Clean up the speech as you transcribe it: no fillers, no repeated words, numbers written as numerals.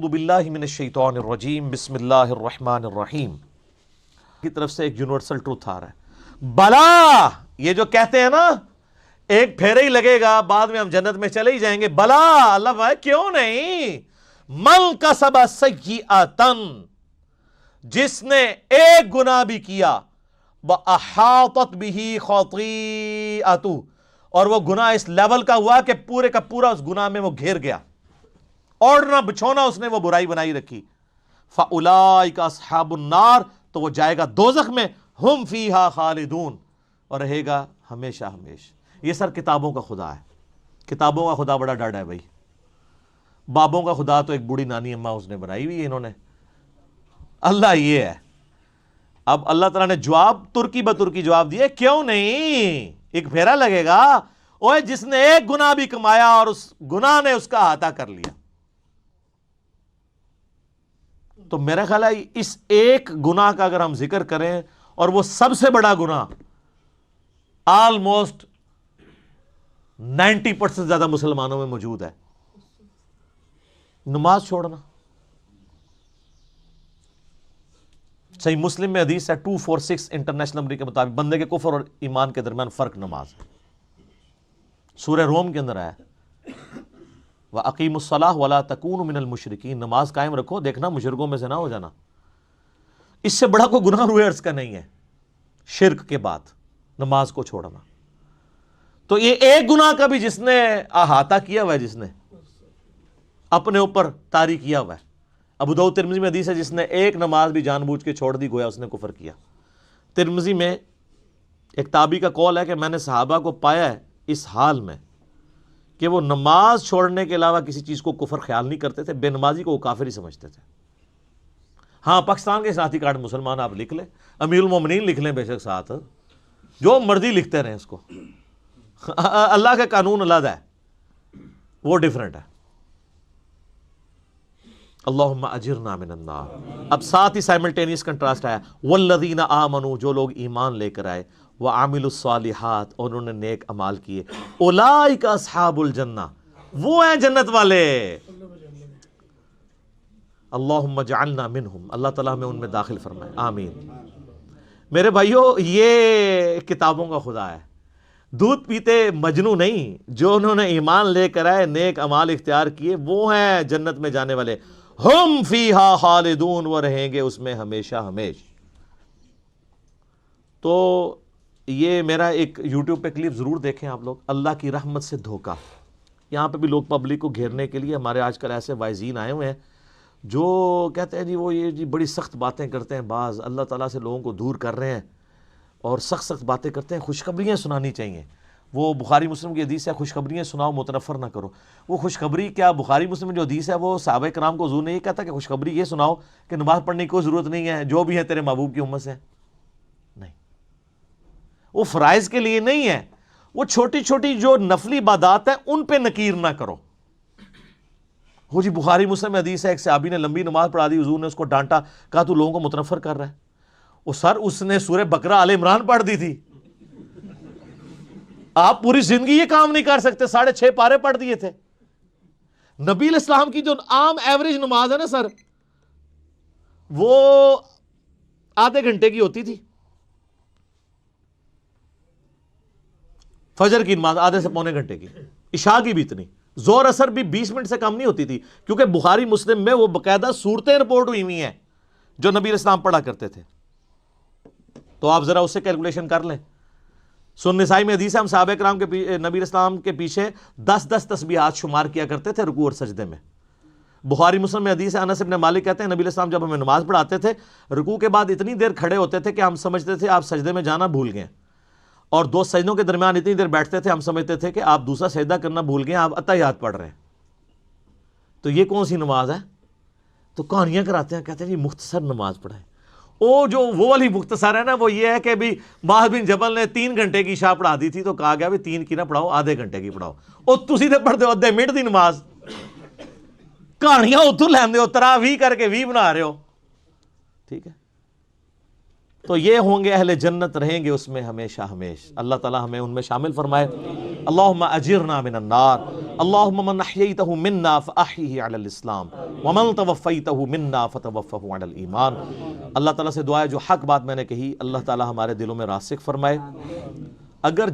اعوذ باللہ من الشیطان الرجیم بسم اللہ الرحمن الرحیم کی طرف سے ایک یونیورسل ٹروتھ آ رہا ہے. بلا یہ جو کہتے ہیں نا ایک پھیرا ہی لگے گا بعد میں ہم جنت میں چلے ہی جائیں گے, بلا اللہ بھائی کیوں نہیں. من کسب سیئۃ جس نے ایک گناہ بھی کیا وَأَحَاطَتْ بِهِ خَطِيئَتُهُ اور وہ گناہ اس لیول کا ہوا کہ پورے کا پورا اس گناہ میں وہ گھیر گیا, اوڑھنا بچھونا اس نے وہ برائی بنائی رکھی. فَأُولَئِكَ أَصْحَابُ النَّارِ تو وہ جائے گا دوزخ میں, ہم فیہا خالدون اور رہے گا ہمیشہ ہمیشہ. یہ سر کتابوں کا خدا ہے. کتابوں کا خدا بڑا ڈاڈا ہے بھائی. بابوں کا خدا تو ایک بوڑھی نانی اماں اس نے بنائی ہوئی ہے انہوں نے. اللہ یہ ہے. اب اللہ تعالیٰ نے جواب ترکی بترکی جواب دیے, کیوں نہیں, ایک پھیرا لگے گا. اوے جس نے ایک گناہ بھی کمایا اور اس گناہ نے اس کا احاطہ کر لیا. تو میرا خیال ہے اس ایک گناہ کا اگر ہم ذکر کریں, اور وہ سب سے بڑا گناہ آلموسٹ 90% زیادہ مسلمانوں میں موجود ہے, نماز چھوڑنا. صحیح مسلم میں حدیث ہے 246 انٹرنیشنل نمبر کے مطابق, بندے کے کفر اور ایمان کے درمیان فرق نماز ہے. سورہ روم کے اندر آیا وَأَقِيمُوا الصَّلَاةَ وَلَا تَكُونُوا مِنَ الْمُشْرِكِينَ, نماز قائم رکھو, دیکھنا مشرکوں میں سے نہ ہو جانا. اس سے بڑا کوئی گناہ روئے عرض کا نہیں ہے شرک کے بعد نماز کو چھوڑنا. تو یہ ایک گناہ کا بھی جس نے احاطہ کیا ہوا ہے, جس نے اپنے اوپر طاری کیا ہوا ہے. ابو داؤد ترمذی میں حدیث ہے جس نے ایک نماز بھی جان بوجھ کے چھوڑ دی گویا اس نے کفر کیا. ترمذی میں ایک تابعی کا قول ہے کہ میں نے صحابہ کو پایا ہے اس حال میں کہ وہ نماز چھوڑنے کے علاوہ کسی چیز کو کفر خیال نہیں کرتے تھے, بے نمازی کو وہ کافر ہی سمجھتے تھے. ہاں پاکستان کے شناختی کارڈ مسلمان آپ لکھ لیں, امیر المومنین لکھ لیں بے شک ساتھ, جو مرضی لکھتے رہیں اس کو. اللہ کا قانون علیحدہ ہے, وہ ڈیفرنٹ ہے. اللہم اجرنا من النار. اب ساتھ ہی سائملٹینیس کنٹراسٹ آیا والذین آمنوا جو لوگ ایمان لے کر آئے وعملوا الصالحات اور انہوں نے نیک اعمال کیے اولئک اصحاب الجنہ وہ ہیں جنت والے. اللہم اجعلنا منہم, اللہ تعالیٰ ہمیں ان میں داخل فرمائے, آمین. میرے بھائیو یہ کتابوں کا خدا ہے, دودھ پیتے مجنو نہیں. جو انہوں نے ایمان لے کر آئے نیک اعمال اختیار کیے وہ ہیں جنت میں جانے والے. ہم فیہا خالدون وہ رہیں گے اس میں ہمیشہ ہمیشہ. تو یہ میرا ایک یوٹیوب پہ کلپ ضرور دیکھیں آپ لوگ, اللہ کی رحمت سے دھوکہ. یہاں پہ بھی لوگ پبلک کو گھیرنے کے لیے ہمارے آج کل ایسے وائزین آئے ہوئے ہیں جو کہتے ہیں جی وہ یہ جی بڑی سخت باتیں کرتے ہیں, بعض اللہ تعالیٰ سے لوگوں کو دور کر رہے ہیں اور سخت سخت باتیں کرتے ہیں. خوشخبریاں سنانی چاہیے. وہ بخاری مسلم کی حدیث ہے خوشخبریاں سناؤ متنفر نہ کرو. وہ خوشخبری کیا بخاری مسلم میں جو حدیث ہے وہ صحابہ کرام کو حضور نے یہ کہتا کہ خوشخبری یہ سناؤ کہ نماز پڑھنے کی کوئی ضرورت نہیں ہے, جو بھی ہے تیرے محبوب کی امت سے. نہیں, وہ فرائض کے لیے نہیں ہے, وہ چھوٹی چھوٹی جو نفلی عبادات ہیں ان پہ نکیر نہ کرو. وہ جی بخاری مسلم میں حدیث ہے ایک صحابی نے لمبی نماز پڑھا دی, حضور نے اس کو ڈانٹا, کہا تو لوگوں کو متنفر کر رہا ہے. وہ سر اس نے سورہ بقرہ آل عمران پڑھ دی تھی. آپ پوری زندگی یہ کام نہیں کر سکتے, 6.5 پارے پڑھ دیے تھے. نبی علیہ السلام کی جو عام ایوریج نماز ہے نا سر, وہ آدھے گھنٹے کی ہوتی تھی. فجر کی نماز آدھے سے پونے گھنٹے کی, عشاء کی بھی اتنی, زور اثر بھی 20 منٹ سے کم نہیں ہوتی تھی, کیونکہ بخاری مسلم میں وہ باقاعدہ صورتیں رپورٹ ہوئی ہوئی ہیں جو نبی علیہ السلام پڑھا کرتے تھے. تو آپ ذرا اس سے کیلکولیشن کر لیں. سنن نسائی میں حدیث ہے ہم صحابہ کرام کے نبی علیہ السلام کے پیچھے 10 تسبیحات شمار کیا کرتے تھے رکوع اور سجدے میں. بخاری مسلم میں حدیث ہے انس بن مالک کہتے ہیں نبی علیہ السلام جب ہمیں نماز پڑھاتے تھے رکوع کے بعد اتنی دیر کھڑے ہوتے تھے کہ ہم سمجھتے تھے آپ سجدے میں جانا بھول گئے, اور 2 سجدوں کے درمیان اتنی دیر بیٹھتے تھے ہم سمجھتے تھے کہ آپ دوسرا سجدہ کرنا بھول گئے, آپ اتحیات پڑھ رہے ہیں. تو یہ کون سی نماز ہے؟ تو کہانیاں کراتے ہیں, کہتے ہیں جی مختصر نماز پڑھائیں. وہ والی مختصر ہے نا, وہ یہ ہے کہ بھی معاذ بن جبل نے 3 گھنٹے کی عشاء پڑھا دی تھی تو کہا گیا بھی 3 کی نہ پڑھاؤ, آدھے گھنٹے کی پڑھاؤ. اور تسی تے پڑھتے ہو آدھے منٹ دی نماز, کہانیاں اتوں لیندے ہو, تراویح کر کے 20 بنا رہے ہو. ٹھیک ہے, تو یہ ہوں گے اہل جنت, رہیں گے اس میں ہمیشہ ہمیشہ. اللہ تعالی ہمیں ان میں شامل فرمائے. اللہم اجرنا من النار, اللہم من احییتہ منا فاحیہ علی الاسلام ومن توفیتہ منا فتوفہ علی الایمان۔ اللہ تعالیٰ سے دعا ہے جو حق بات میں نے کہی اللہ تعالیٰ ہمارے دلوں میں راسخ فرمائے۔ اگر